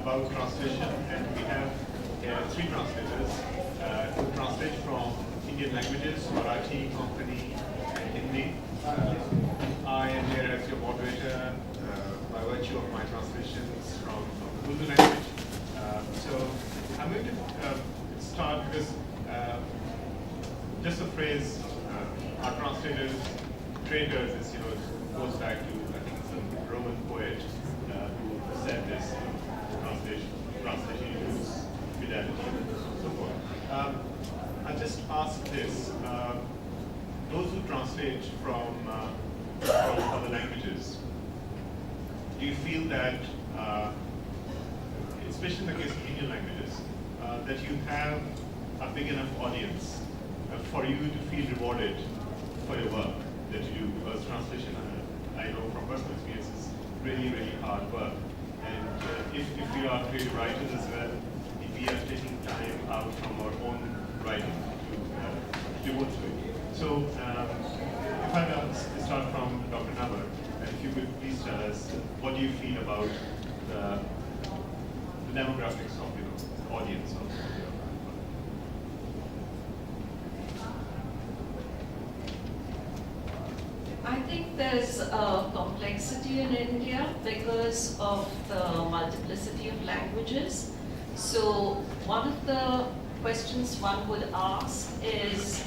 about translation, and we have three translators who translate from Indian languages, Marathi, Konkani, and Hindi. I am here as your moderator by virtue of my translations from the Urdu language. So I'm going to start because just the phrase our translators, traitors, is, goes back to, I think, some Roman poet who said this, translation use fidelity, and so forth. I just ask this, those who translate from other languages, do you feel that, especially in the case of Indian languages, that you have a big enough audience for you to feel rewarded for your work that you do? Because translation, I know from personal experience, is really, really hard work. And if we are creative writers as well, if we are taking time out from our own writing to devote to it. So if I may start from Dr. Navar, if you could please tell us what do you feel about the demographics of the audience of I think there's a complexity in India because of the multiplicity of languages. So one of the questions one would ask is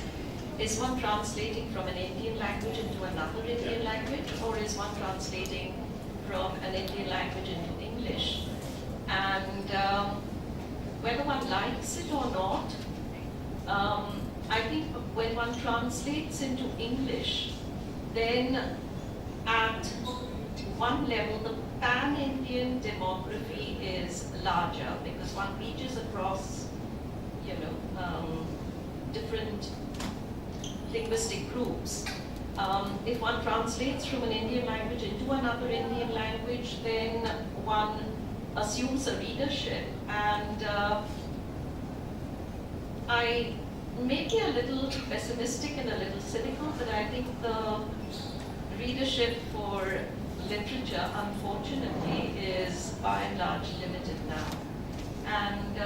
one translating from an Indian language into another Indian language, or is one translating from an Indian language into English? And whether one likes it or not, I think when one translates into English, then at one level, the pan-Indian demography is larger because one reaches across, different linguistic groups. If one translates from an Indian language into another Indian language, then one assumes a readership. And I may be a little pessimistic and a little cynical, but I think the readership for literature, unfortunately, is by and large limited now. And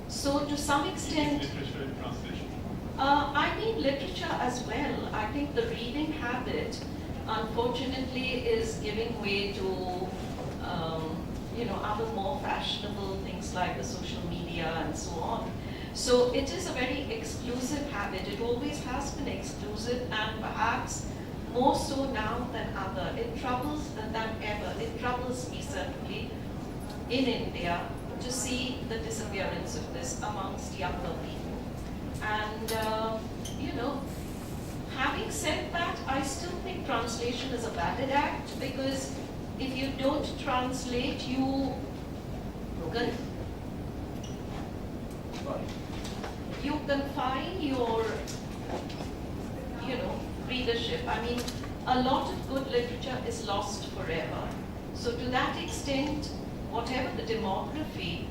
so to some extent, literature and translation? I mean literature as well. I think the reading habit, unfortunately, is giving way to other more fashionable things like the social media and so on. So it is a very exclusive habit. It always has been exclusive, and perhaps more so now than ever. It troubles me certainly in India to see the disappearance of this amongst younger people. And having said that, I still think translation is a valid act, because if you don't translate, you confine your readership. I mean, a lot of good literature is lost forever. So to that extent, whatever the demography,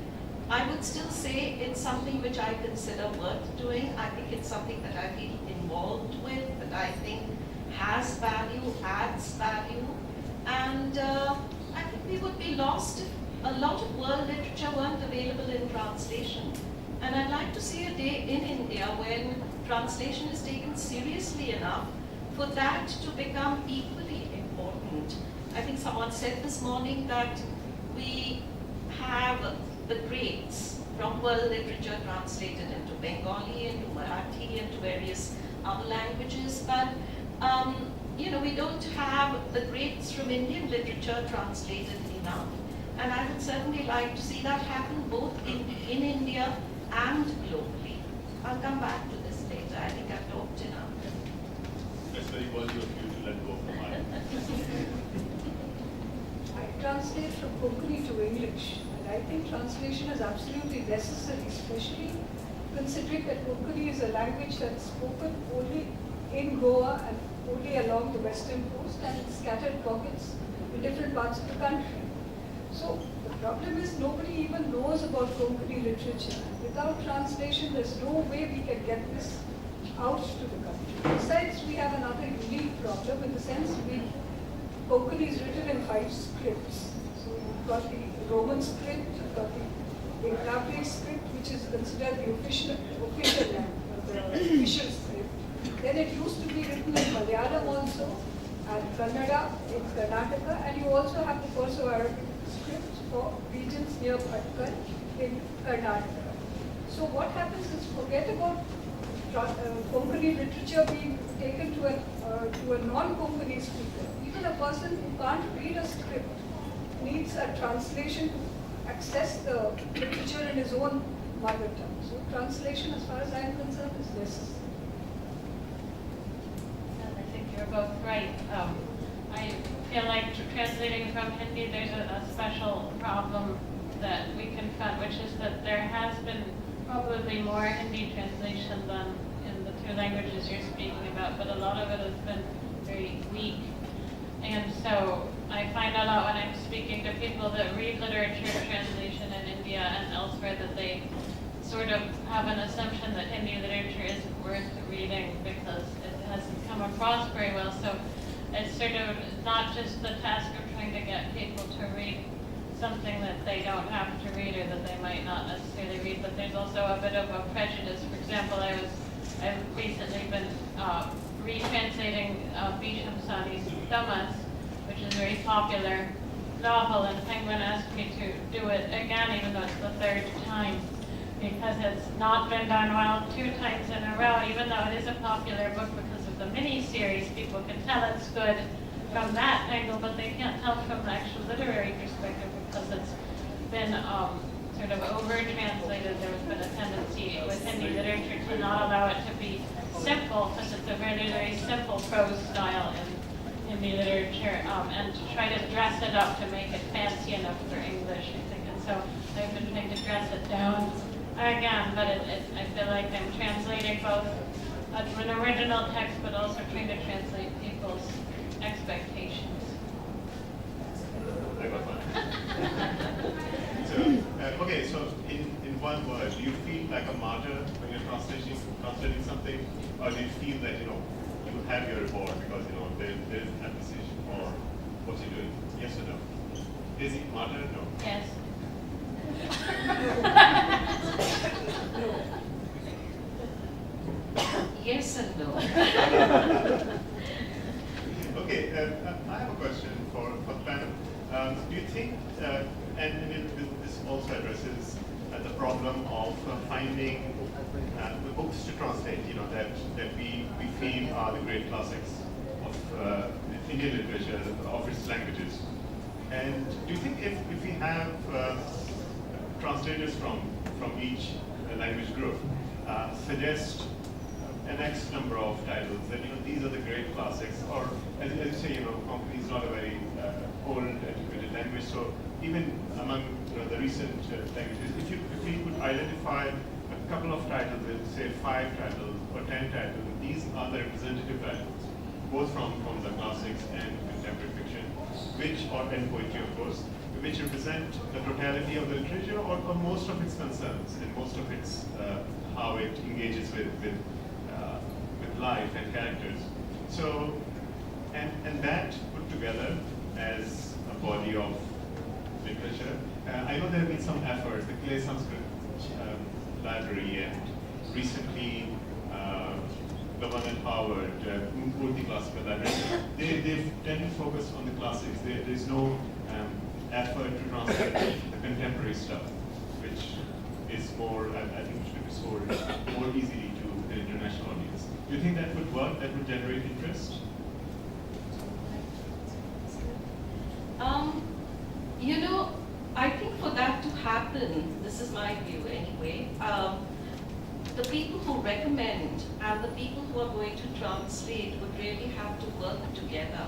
I would still say it's something which I consider worth doing. I think it's something that I feel involved with, that I think has value, adds value. And I think we would be lost if a lot of world literature weren't available in translation. And I'd like to see a day in India when translation is taken seriously enough for that to become equally important. I think someone said this morning that we have the greats from world literature translated into Bengali, into Marathi, into various other languages, but we don't have the greats from Indian literature translated enough. And I would certainly like to see that happen both in India and globally. I'll come back to this later. I think I've talked enough. That's very worthy of you to let go of the mind. I translate from Konkani to English, and I think translation is absolutely necessary, especially considering that Konkani is a language that's spoken only in Goa and only along the western coast and in scattered pockets in different parts of the country. So the problem is nobody even knows about Konkani literature. Without translation, there's no way we can get this out to the country. Besides, we have another unique problem in the sense Konkani is written in 5 scripts. So you've got the Roman script, you've got English script, which is considered the official script. Then it used to be written in Malayalam also, and Kannada in Karnataka, and you also have the Perso-Arabic script for regions near Patkal in Karnataka. So what happens is, forget about Konkani literature being taken to a non-Konkani speaker. Even a person who can't read a script needs a translation to access the literature in his own mother tongue. So translation, as far as I am concerned, is necessary. And I think you're both right. I feel like translating from Hindi, there's a special problem that we confront, which is that there has been probably more Hindi translation than in the two languages you're speaking about, but a lot of it has been very weak. And so I find a lot when I'm speaking to people that read literature translation in India and elsewhere that they sort of have an assumption that Hindi literature isn't worth reading because it hasn't come across very well. So it's sort of not just the task of trying to get people to read something that they don't have to read or that they might not necessarily read, but there's also a bit of a prejudice. For example, I've recently been retranslating Bisham Sani's Damas, which is a very popular novel, and Penguin asked me to do it again, even though it's the third time, because it's not been done well 2 times in a row, even though it is a popular book because of the mini-series. People can tell it's good from that angle, but they can't tell from the actual literary perspective because it's been sort of over-translated. There's been a tendency with Hindi literature to not allow it to be simple, because it's a very, very simple prose style in Hindi literature, and to try to dress it up to make it fancy enough for English, I think. And so I've been trying to dress it down again, but I feel like I'm translating both an original text, but also trying to translate people's expectations. I got one. So, okay, so in one word, do you feel like a martyr when you're translating something, or do you feel that you have your reward because there is appreciation for what you're doing? Yes or no? Is it martyr? No. Yes. Yes and no. Okay, I have a question for the panel. Do you think, and this also addresses the problem of finding the books to translate, that we feel are the great classics of Indian literature, of its languages. And do you think if we have translators from each language group suggest an X number of titles, that these are the great classics, or as you say, Konkani is not a very old, educated language, so even among the recent languages, if we could identify a couple of titles, say 5 titles or 10 titles, these are the representative titles, both from the classics and contemporary fiction, and poetry of course, which represent the totality of the literature or most of its concerns and most of its how it engages with life and characters. So, and that put together as a body of literature. I know there have been some efforts, the Clay Sanskrit Library, and recently the one at Harvard, Murthy Classical Library, they've tended to focus on the classics. There's no effort to translate the contemporary stuff, which is more, I think, should be sold more easily to the international audience. Do you think that would work? That would generate interest? I think for that to happen, this is my view anyway, the people who recommend and the people who are going to translate would really have to work together.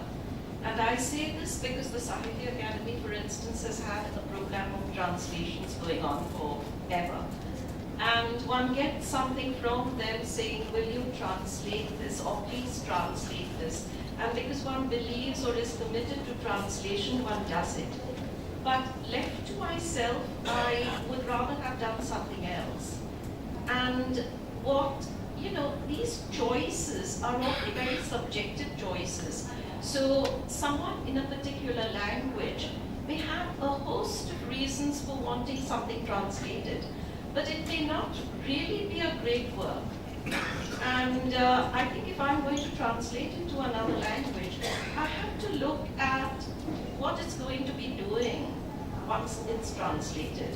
And I say this because the Sahitya Academy, for instance, has had a program of translations going on forever. And one gets something from them saying, will you translate this, or please translate this. And because one believes or is committed to translation, one does it. But left to myself, I would rather have done something else. And these choices are often very subjective choices. So someone in a particular language may have a host of reasons for wanting something translated, but it may not really be a great work. And I think if I'm going to translate into another language, I have to look at what it's going to be doing once it's translated.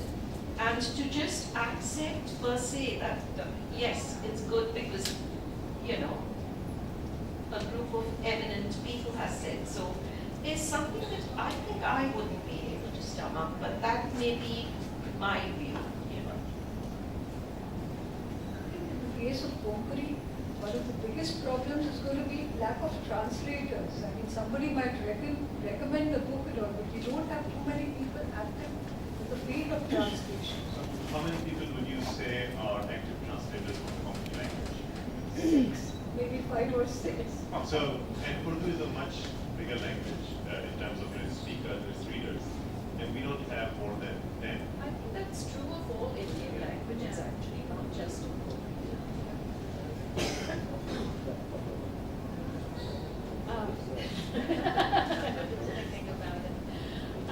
And to just accept per se that, yes, it's good because, you know, a group of eminent people has said so, is something that I think I wouldn't be able to stomach, but that may be my view, you know. In the case of Pomkari, one of the biggest problems is going to be lack of translators. I mean, somebody might recommend the book and all, but we don't have too many people active in the field of translation. So how many people would you say are active translators from the Pomkari language? 6, maybe 5 or 6. So, and Urdu is a much bigger language in terms of its speakers, its readers, and we don't have more than 10. I think that's true of all Indian languages actually, not just of Urdu. Thinking about it. I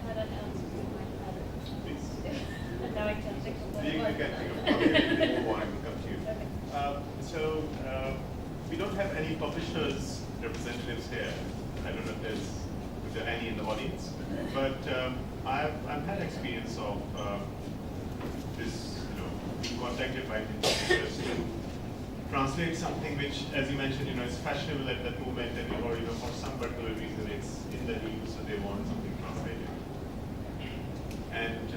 had an answer in my head. Please. And now I can't think of what You it was. can think of it, move on, I will come to you. Okay. So, we don't have any publishers' representatives here. I don't know if there are any in the audience, but I've had experience of this, you know, being contacted by publishers to translate something which, as you mentioned, you know, is fashionable at that moment, and or you know, for some particular reason, it's in the news, so they want something translated. And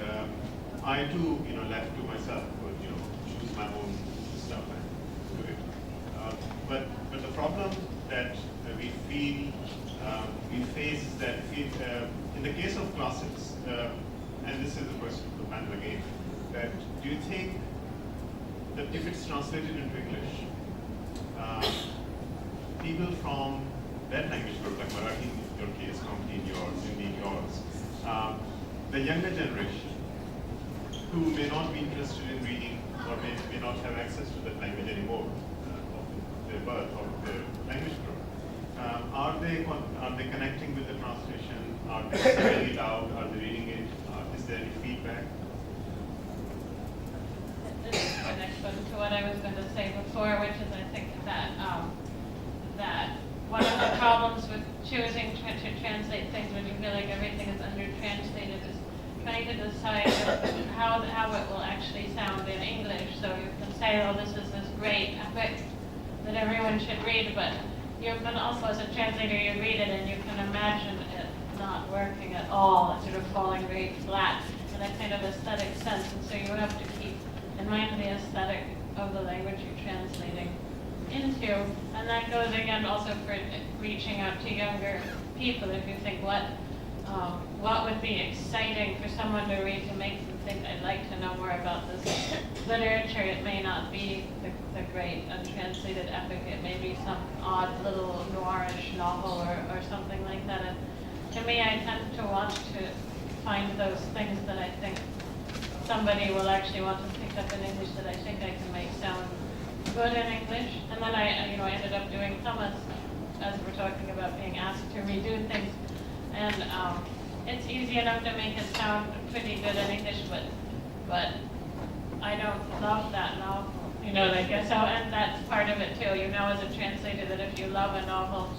I too, you know, left to myself, would you know, choose my own stuff and do it. But the problem that we face is that in the case of classics, and this is a question for the panel again, that do you think that if it's translated into English, people from that language group, like Marathi in your case, Konkani in yours, Hindi in yours, the younger generation who may not be interested in reading or may not have access to that language anymore of their birth or their language group, are they connecting with the translation? Are they studying it out? Are they reading it? Is there any feedback? This is the next one to what I was going to say before, which is I think that that one of the problems with choosing to translate things when you feel like everything is under-translated is trying to decide how it will actually sound in English. So you can say, oh, this is this great epic that everyone should read, but you can also, as a translator, you read it and you can imagine it not working at all. It's sort of falling very flat in a kind of aesthetic sense, and so you have to keep in mind the aesthetic of the language you're translating into. And that goes again also for reaching out to younger people. If you think what would be exciting for someone to read to make them think, I'd like to know more about this literature, it may not be the great untranslated epic. It may be some odd little noirish novel or something like that. And to me, I tend to want to find those things that I think somebody will actually want to pick up in English that I think I can make sound good in English. And then I ended up doing Thomas, as we're talking about being asked to redo things. And it's easy enough to make it sound pretty good in English, but I don't love that novel. You know, like, so, and that's part of it too. You know, as a translator, that if you love a novel,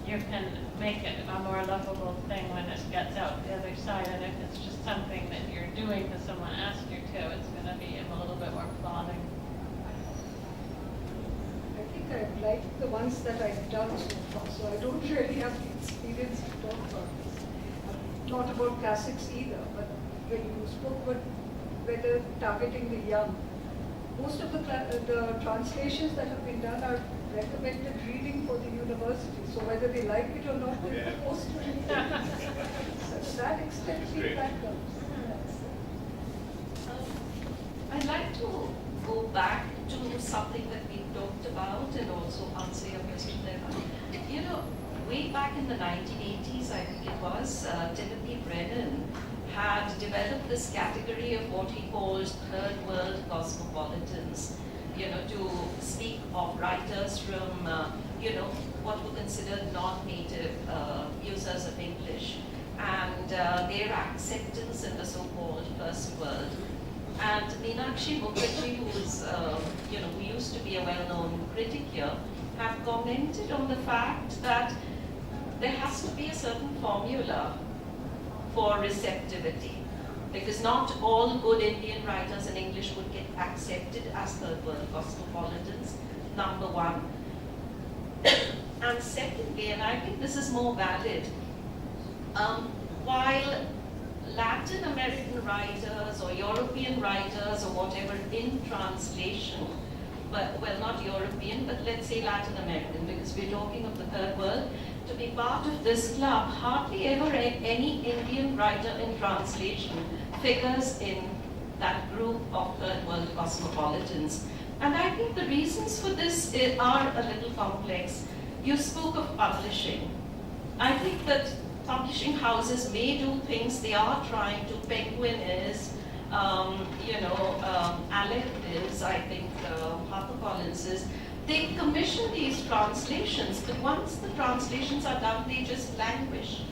you can make it a more lovable thing when it gets out the other side. And if it's just something that you're doing because someone asked you to, it's going to be a little bit more plodding. I think I like the ones that I've done so far, so I don't really have the experience to talk about this. Not about classics either, but when you spoke about whether targeting the young, most of the translations that have been done are recommended reading for the university. So whether they like it or not, they're supposed to read it. So to that extent, feedback comes. I'd like to go back to something that we talked about and also answer your question there. You know, way back in the 1980s, I think it was, Timothy Brennan had developed this category of what he calls third world cosmopolitans, you know, to speak of writers from, you know, what were considered non-native users of English. And their acceptance in the so-called first world. And Meenakshi Mukherjee, who used to be a well-known critic here, have commented on the fact that there has to be a certain formula for receptivity, because not all good Indian writers in English would get accepted as third world cosmopolitans, number one. And secondly, and I think this is more valid, while Latin American writers or European writers or whatever in translation, but well, not European, but let's say Latin American, because we're talking of the third world, to be part of this club, hardly ever any Indian writer in translation figures in that group of third world cosmopolitans. And I think the reasons for this are a little complex. You spoke of publishing. I think that publishing houses may do things they are trying to. Penguin is, Aleph is, I think, HarperCollins is. They commission these translations, but once the translations are done, they just languish.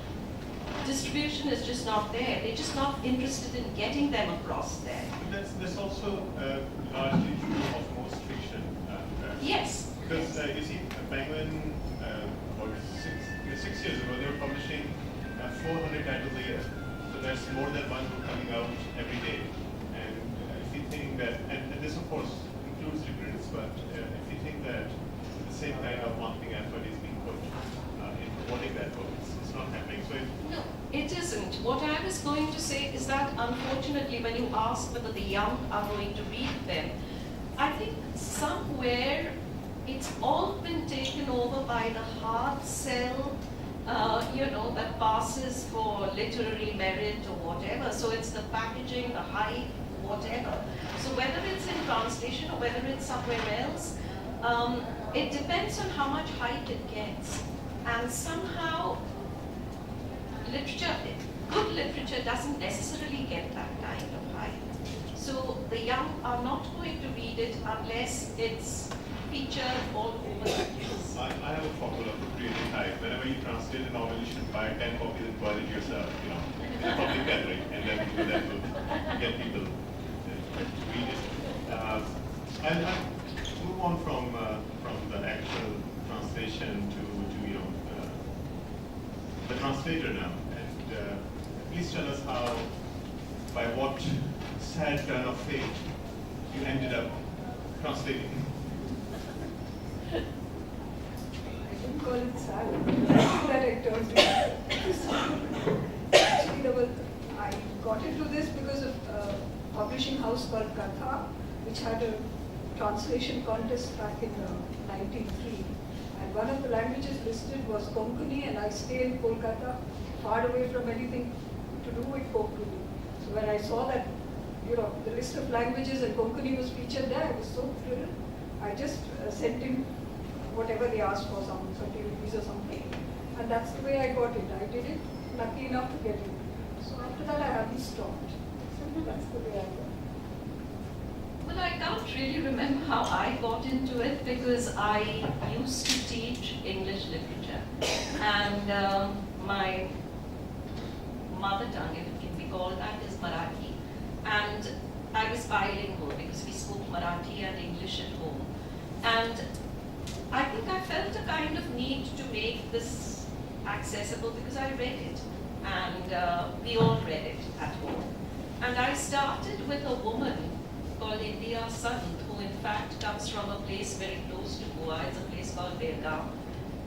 Distribution is just not there. They're just not interested in getting them across there. But that's also largely true of most fiction. Yes. Because you see, Penguin, about 6 years ago, they were publishing 400 titles a year. So there's more than one book coming out every day. And if you think that, and this of course includes reprints, but if you think that the same kind of marketing effort is being put in promoting that book, it's not happening. So no, it isn't. What I was going to say is that unfortunately, when you ask whether the young are going to read them, I think somewhere it's all been taken over by the hard sell, that passes for literary merit or whatever. So it's the packaging, the hype, whatever. So whether it's in translation or whether it's somewhere else, it depends on how much hype it gets. And somehow, good literature doesn't necessarily get that kind of hype. So the young are not going to read it unless it's featured all over the place. I have a formula for creating hype. Whenever you translate a novel, you should buy 10 copies and burn it yourself, in a public gathering, and then that will get people to read it. I'll move on from the actual translation to the translator now. And please tell us how, by what sad turn of fate, you ended up translating. I don't call it sad. That I turned to. Actually, I got into this because of a publishing house called Katha, which had a translation contest back in 1903. And one of the languages listed was Konkani, and I stay in Kolkata, far away from anything to do with Konkani. So when I saw that, the list of languages and Konkani was featured there, I was so thrilled. I just sent in whatever they asked for, some 30 rupees or something. And that's the way I got it. I did it, lucky enough to get it. So after that, I haven't stopped. So that's the way I got it. Well, I can't really remember how I got into it because I used to teach English literature. And my mother tongue, if it can be called that, is Marathi. And I was bilingual because we spoke Marathi and English at home. And I think I felt a kind of need to make this accessible because I read it. And we all read it at home. And I started with a woman called Vidya Pai, who in fact comes from a place very close to Goa. It's a place called Belgaum.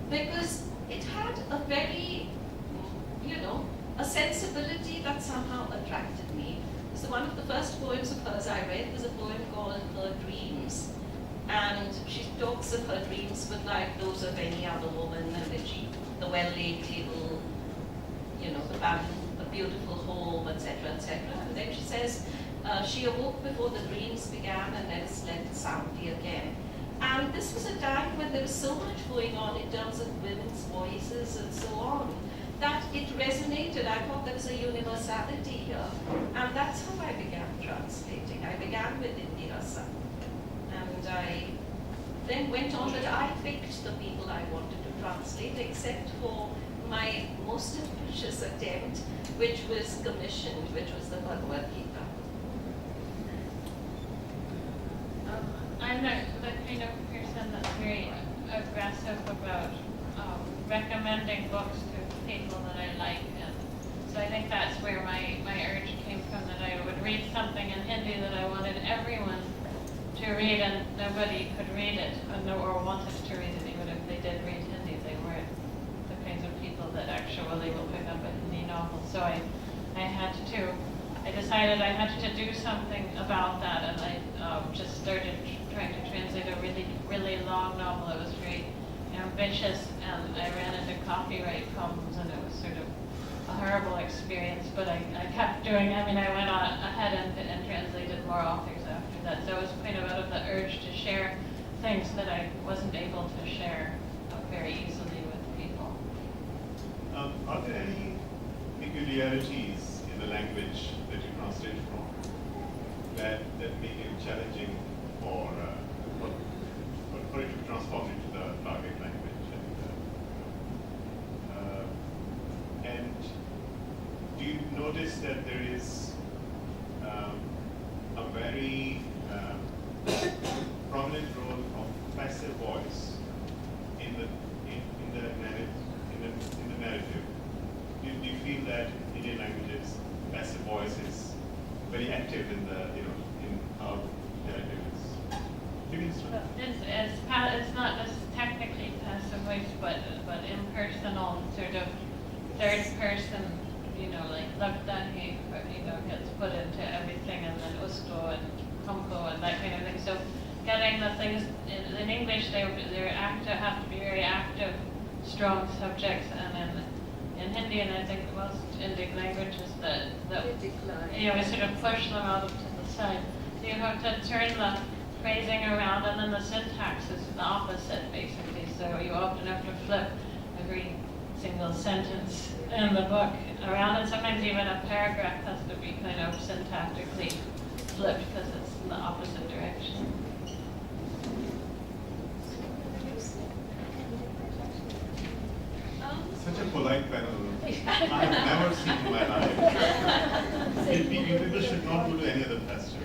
Because it had a very, a sensibility that somehow attracted me. So one of the first poems of hers I read was a poem called Her Dreams. And she talks of her dreams but like those of any other woman, and that the well-laid table, the beautiful home, etc., etc. And then she says, she awoke before the dreams began and never slept soundly again. And this was a time when there was so much going on in terms of women's voices and so on, that it resonated. I thought there was a universality here. And that's how I began translating. I began with Vidya Pai. And I then went on, but I picked the people I wanted to translate, except for my most ambitious attempt, which was commissioned, which was the Bhagavad Gita. I'm the kind of person that's very aggressive about recommending books to people that I like, and so I think that's where my urge came from, that I would read something in Hindi that I wanted everyone to read, and nobody could read it, or wanted to read it. Even if they did read Hindi, they weren't the kinds of people that actually will pick up a Hindi novel. So I decided I had to do something about that, and I just started trying to translate a really, really long novel. It was very ambitious, and I ran into copyright problems, and it was sort of a horrible experience, but I kept doing it. I mean, I went on ahead and translated more authors after that. So it was kind of out of the urge to share things that I wasn't able to share very easily with people. Are there any peculiarities in the language that you translate from that make it challenging for it to transform into the target language? And do you notice that there is a very prominent role of passive voice in the narrative? Do you feel that in Indian languages passive voice is very active in how narrative is? It's not just technically passive voice, but impersonal, sort of third person, like lagta hai, gets put into everything, and then usko and humko and that kind of thing. So getting the things in English, they're active, have to be very active, strong subjects, and in Hindi, and I think most Indic languages that we sort of push them out to the side. So you have to turn the phrasing around, and then the syntax is the opposite, basically. So you often have to flip every single sentence in the book around, and sometimes even a paragraph has to be kind of syntactically flipped because it's in the opposite direction. Such a polite panel. I have never seen in my life. You people should not go to any other pasture.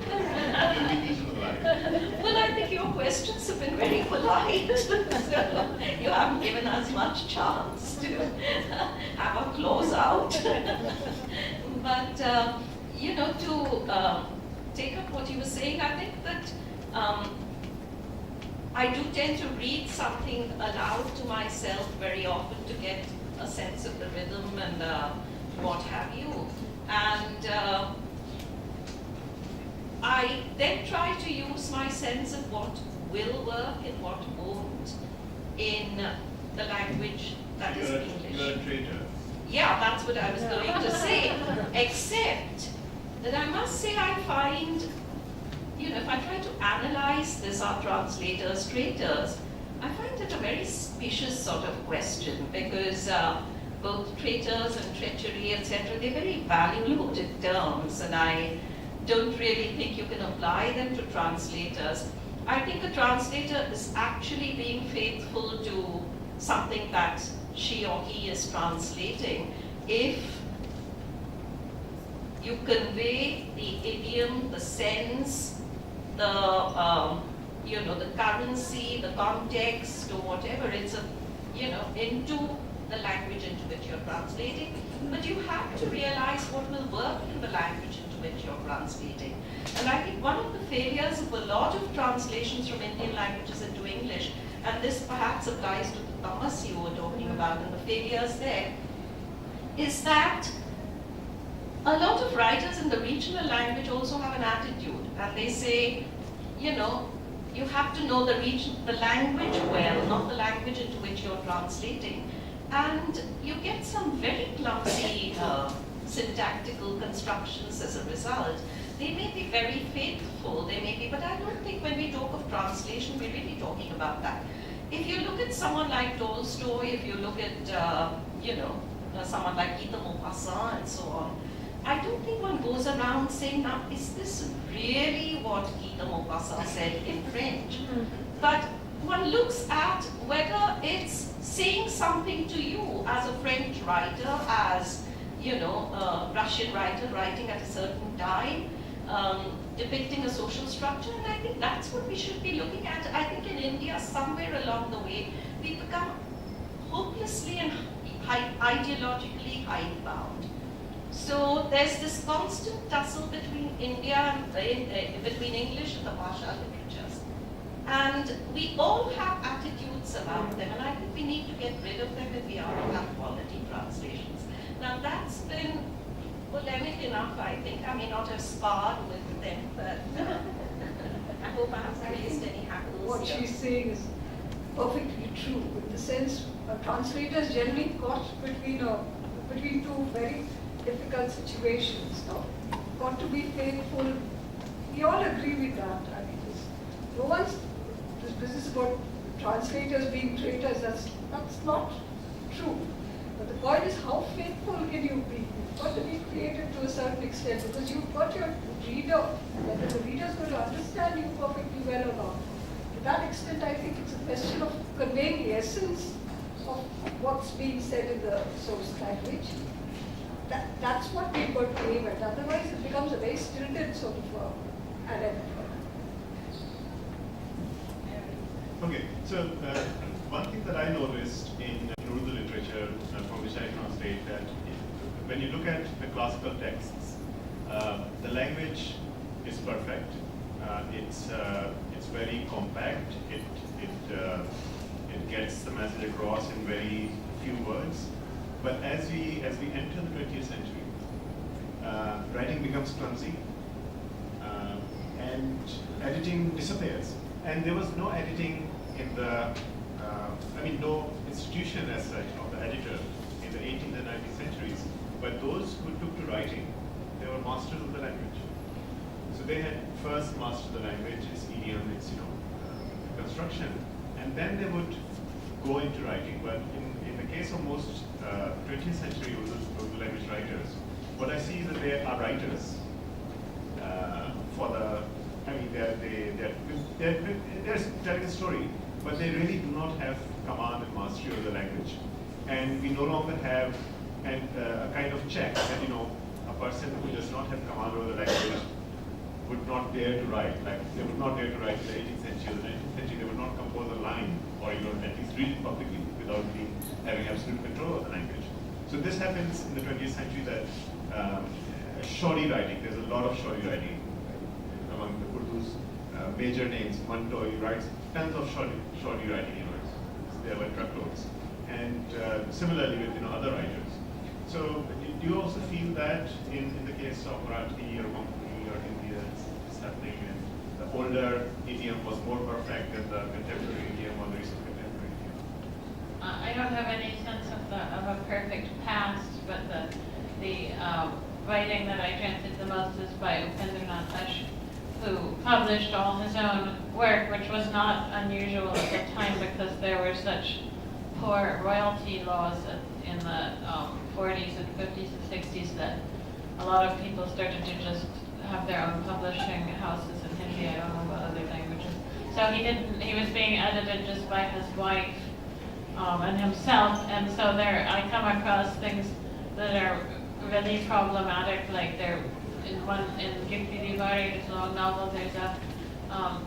You'll be eaten alive. Well, I think your questions have been very polite. So you haven't given us much chance to have a close out. But, to take up what you were saying, I think that I do tend to read something aloud to myself very often to get a sense of the rhythm and what have you. And I then try to use my sense of what will work and what won't in the language that is English. You're a traitor. Yeah, that's what I was going to say. Except that I must say I find, if I try to analyze this, our translators, traitors, I find it a very specious sort of question, because both traitors and treachery, etc., they're very value-loaded terms, and I don't really think you can apply them to translators. I think a translator is actually being faithful to something that she or he is translating if you convey the idiom, the sense, the currency, the context, or whatever it's into the language into which you're translating. But you have to realize what will work in the language into which you're translating. And I think one of the failures of a lot of translations from Indian languages into English, and this perhaps applies to the Thomas you were talking about and the failures there, is that a lot of writers in the regional language also have an attitude, and they say, you have to know the language well, not the language into which you're translating. And you get some very clumsy syntactical constructions as a result. They may be very faithful, but I don't think when we talk of translation, we're really talking about that. If you look at someone like Tolstoy, if you look at, someone like Gita Maupassant and so on, I don't think one goes around saying, now, is this really what Gita Maupassant said in French? But one looks at whether it's saying something to you as a French writer, as a Russian writer writing at a certain time, depicting a social structure, and I think that's what we should be looking at. I think in India, somewhere along the way, we become hopelessly and ideologically hidebound. So there's this constant tussle between India and between English and the Bhasha literatures. And we all have attitudes about them, and I think we need to get rid of them if we are to have quality translations. Now that's been polemic enough, I think. I may not have sparred with them, but I hope I haven't raised any hackles. What here. she's saying is perfectly true, in the sense translators generally caught between two very difficult situations. No? Got to be faithful. We all agree with that. I mean, no one's this business about translators being traitors. That's not true. But the point is, how faithful can you be? You've got to be creative to a certain extent, because you've got your reader, whether the reader is going to understand you perfectly well or not. To that extent, I think it's a question of conveying the essence of what's being said in the source language. That's what we've got to aim at. Otherwise, it becomes a very stilted sort of an Okay, so one thing that I noticed in Urdu literature from which I translate, that when you look at the classical texts, the language is perfect. It's very compact. It gets the message across in very few words. But as we enter the 20th century, writing becomes clumsy, and editing disappears. And there was no editing in the, no institution as such of the editor in the 18th and 19th centuries. But those who took to writing, they were masters of the language. So they had first mastered the language, its idiom, its construction, and then they would go into writing. But in the case of most 20th century Urdu language writers, what I see is that they are writers they're telling a story, but they really do not have command and mastery of the language. And we no longer have a kind of check that, a person who does not have command over the language would not dare to write. Like, they would not dare to write in the 18th century or the 19th century. They would not compose a line, or at least read it publicly without having absolute control of the language. So this happens in the 20th century, that shoddy writing, there's a lot of shoddy writing among the Urdu's major names. Manto, he writes tons of shoddy writing, there were truckloads. And similarly with other writers. So do you also feel that in the case of Marathi or Konkani or Hindi, it's happening, and the older idiom was more perfect than the contemporary idiom or the recent contemporary idiom? I don't have any sense of a perfect past, but the writing that I translated the most is by Upendranath Ash, who published all his own work, which was not unusual at the time because there were such poor royalty laws in the 40s and 50s and 60s that a lot of people started to just have their own publishing houses in Hindi. I don't know what other languages. So he was being edited just by his wife and himself, and so I come across things that are really problematic, like in Gipti Divari, this long novel, there's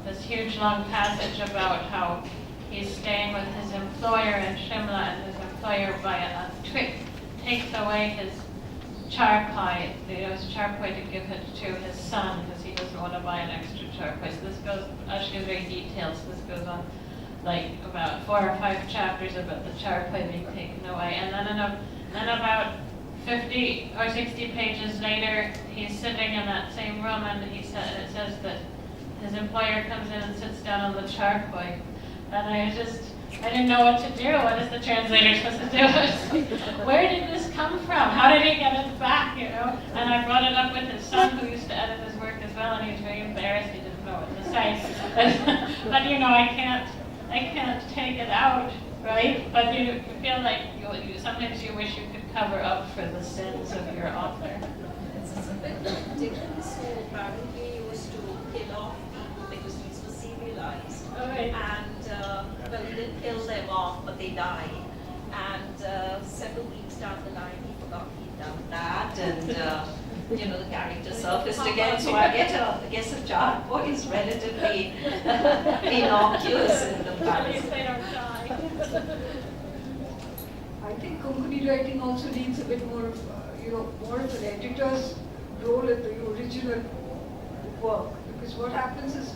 this huge long passage about how he's staying with his employer in Shimla, and his employer, by a trick, takes away his charpai, his charpai, to give it to his son because he doesn't want to buy an extra charpai. So this goes, Ash gives very details. This goes on like about 4 or 5 chapters about the charpai being taken away, and then about 50 or 60 pages later, he's sitting in that same room, and it says that his employer comes in and sits down on the charpai. And I didn't know what to do. What is the translator supposed to do? Where did this come from? How did he get it back, And I brought it up with his son, who used to edit his work as well, and he was very embarrassed. He didn't know what to say. But I can't take it out, right? But you feel like sometimes you wish you could cover up for the sins of your author. This is a bit ridiculous. So apparently he used to kill off people because these were serialized. All right. And he didn't kill them off, but they died. the character surfaced again. So I guess a jar boy is relatively innocuous in comparison. They don't die. I think Konkani writing also needs a bit more of, more of an editor's role in the original work. Because what happens is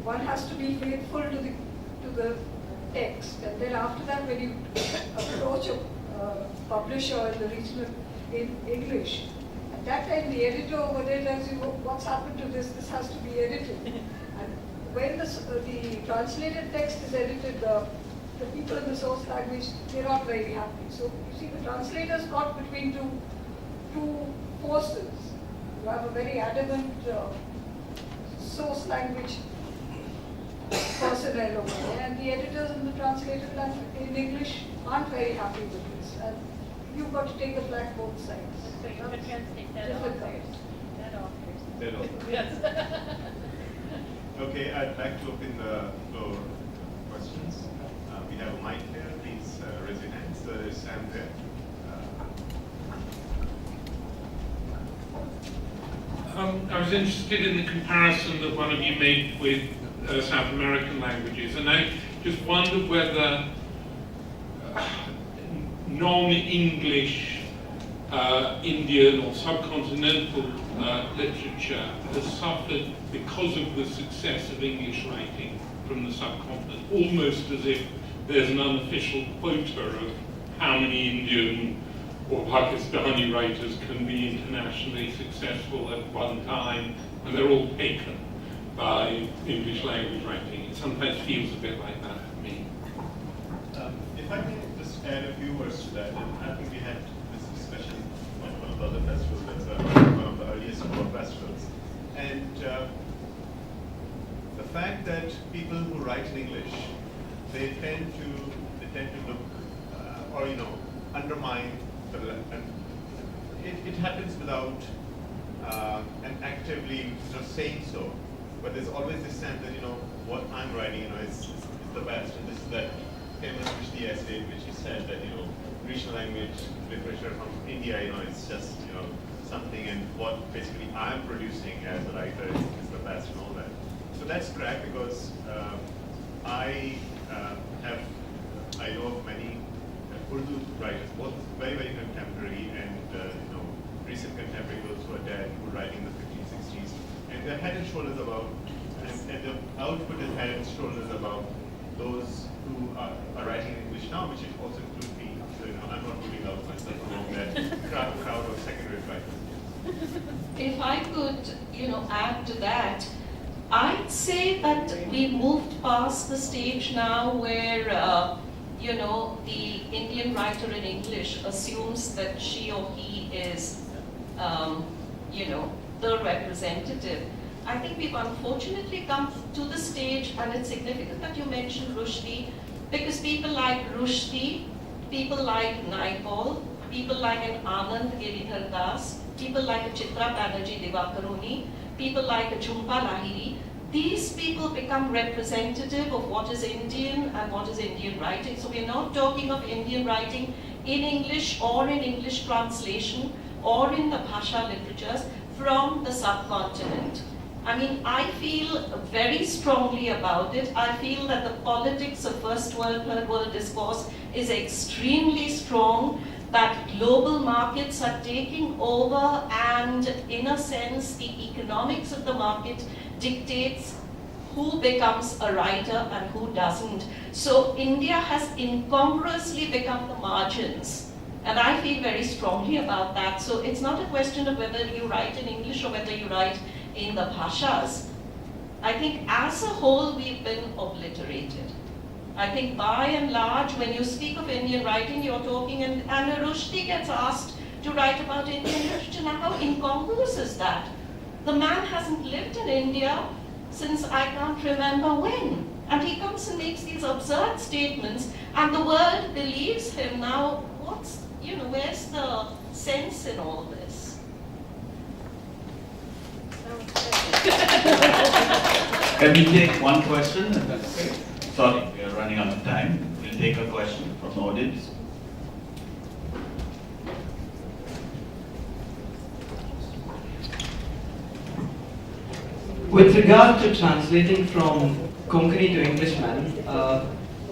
one has to be faithful to the text, and then after that, when you approach a publisher in the regional in English, at that time the editor over there tells you what's happened to this. This has to be edited. And when the translated text is edited, the people in the source language, they're not very happy. So you see, the translators caught between two forces. You have a very adamant source language personnel over there, and the editors in the translated language in English aren't very happy with this. And you've got to take the flag both sides. So you can translate that Difficult. authors. Dead authors. Yes. Okay, I'd like to open the floor for questions. We have a mic here. Please raise your hands. There is Sam there. I was interested in the comparison that one of you made with South American languages, and I just wondered whether non-English Indian or subcontinental literature has suffered because of the success of English writing from the subcontinent, almost as if there's an unofficial quota of how many Indian or Pakistani writers can be internationally successful at one time, and they're all taken by English language writing. It sometimes feels a bit like that for me. If I may just add a few words to that, and I think we had this discussion on one of the other festivals, that's one of the earliest world festivals. And the fact that people who write in English, they tend to look, undermine and it happens without and actively just saying so. But there's always this sense that what I'm writing is the best, and this is that famous Vidya essay in which he said that regional language literature from India is just something, and what basically I'm producing as a writer is the best and all that. So that's correct, because I know of many Urdu writers, both very, very contemporary and recent contemporary, those who are dead, who were writing in the 1560s, and they're head and shoulders above, and the output is head and shoulders above those who are writing in English now, which also includes me. So I'm not moving out myself among that crowd of second-rate writers. If I could, add to that, I'd say that we've moved past the stage now where the Indian writer in English assumes that she or he is, the representative. I think we've unfortunately come to the stage, and it's significant that you mentioned Rushdie, because people like Rushdie, people like Naipaul, people like an Anand Giridhar Das, people like a Chitra Banerjee Divakaruni, people like a Jhumpa Lahiri, these people become representative of what is Indian and what is Indian writing. So we're not talking of Indian writing in English or in English translation or in the Bhasha literatures from the subcontinent. I mean, I feel very strongly about it. I feel that the politics of First World, Third World discourse is extremely strong, that global markets are taking over, and in a sense, the economics of the market dictates who becomes a writer and who doesn't. So India has incongruously become the margins, and I feel very strongly about that. So it's not a question of whether you write in English or whether you write in the bhashas. I think as a whole we've been obliterated. I think by and large, when you speak of Indian writing, you're talking, and Rushdie gets asked to write about Indian literature. Now, how incongruous is that? The man hasn't lived in India since I can't remember when. And he comes and makes these absurd statements, and the world believes him. Now, where's the sense in all this? Can we take one question? Sorry, we are running out of time. We'll take a question from the audience. With regard to translating from Konkani to English, madam,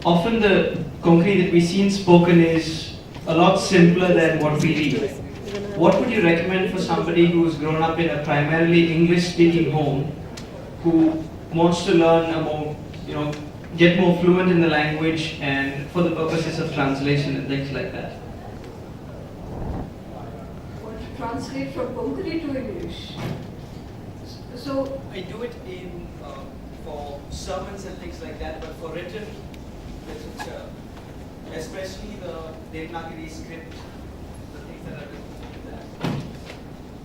often the Konkani that we see in spoken is a lot simpler than what we read. What would you recommend for somebody who's grown up in a primarily English-speaking home, who wants to learn a more, get more fluent in the language and for the purposes of translation and things like that? Or to translate from Konkani to English. So I do it in for sermons and things like that, but for written literature, especially the Devanagari script, the things that are written in that.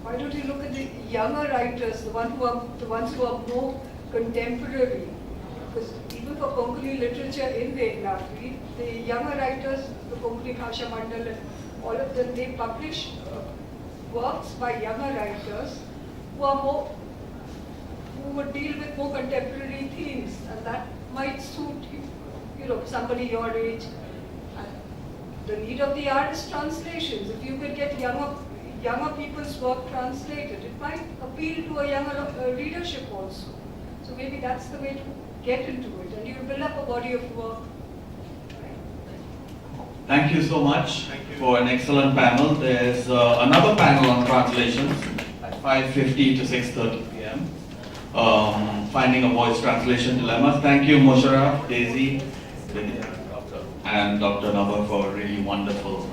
why don't you look at the younger writers, the ones who are more contemporary? Because even for Konkani literature in Devanagari, the younger writers, the Konkani Bhasha Mandal and all of them, they publish works by younger writers who would deal with more contemporary themes, and that might suit somebody your age. And the need of the hour is translations. If you could get younger people's work translated, it might appeal to a younger readership also. So maybe that's the way to get into it, and you build up a body of work. Thank you so much for an excellent panel. There's another panel on translations at 5:50 to 6:30 p.m. Finding a voice translation dilemmas. Thank you, Musharraf, Daisy, Vidya, and Dr. Nabar for a really wonderful